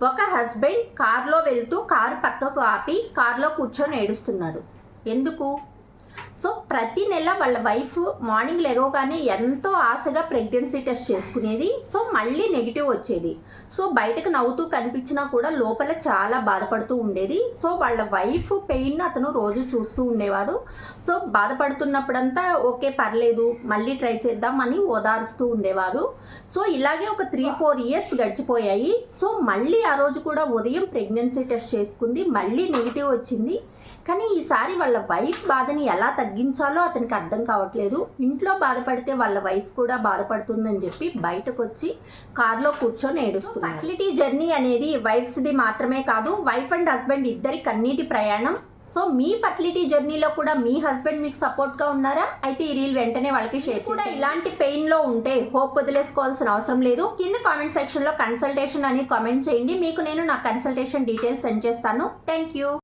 ఒక హస్బెండ్ కార్లో వెళ్తూ కారు పక్కకు ఆపి కార్లో కూర్చొని ఏడుస్తున్నాడు. ఎందుకు? సో ప్రతి నెల వాళ్ళ వైఫ్ మార్నింగ్ లేవగానే ఎంతో ఆశగా ప్రెగ్నెన్సీ టెస్ట్ చేసుకునేది. సో మళ్ళీ నెగిటివ్ వచ్చేది. సో బయటకు నవ్వుతూ కనిపించినా కూడా లోపల చాలా బాధపడుతూ ఉండేది. సో వాళ్ళ వైఫ్ పెయిన్ అతను రోజు చూస్తూ ఉండేవాడు. సో బాధపడుతున్నప్పుడంతా ఓకే పర్లేదు మళ్ళీ ట్రై చేద్దాం అని ఓదారుస్తూ ఉండేవారు. సో ఇలాగే ఒక 3-4 ఇయర్స్ గడిచిపోయాయి. సో మళ్ళీ ఆ రోజు కూడా ఉదయం ప్రెగ్నెన్సీ టెస్ట్ చేసుకుంది, మళ్ళీ నెగిటివ్ వచ్చింది. కానీ ఈసారి వాళ్ళ వైఫ్ బాధని ఎలా తగ్గించాలో అతనికి అర్థం కావట్లేదు. ఇంట్లో బాధపడితే వాళ్ళ వైఫ్ కూడా బాధపడుతుందని చెప్పి బయటకు వచ్చి కార్లో కూర్చొని ఏడుస్తుంది. ఫర్టిలిటీ జర్నీ అనేది వైఫ్స్ది మాత్రమే కాదు, వైఫ్ అండ్ హస్బెండ్ ఇద్దరి కన్నీటి ప్రయాణం. సో మీ ఫర్టిలిటీ జర్నీలో కూడా మీ హస్బెండ్ మీకు సపోర్ట్గా ఉన్నారా? అయితే ఈ రీల్ వెంటనే వాళ్ళకి షేర్ కూడా. ఇలాంటి పెయిన్లో ఉంటే హోప్ వదిలేసుకోవాల్సిన అవసరం లేదు. కింద కామెంట్ సెక్షన్లో కన్సల్టేషన్ అని కామెంట్ చేయండి. మీకు నేను నా కన్సల్టేషన్ డీటెయిల్స్ సెండ్ చేస్తాను. Thank you.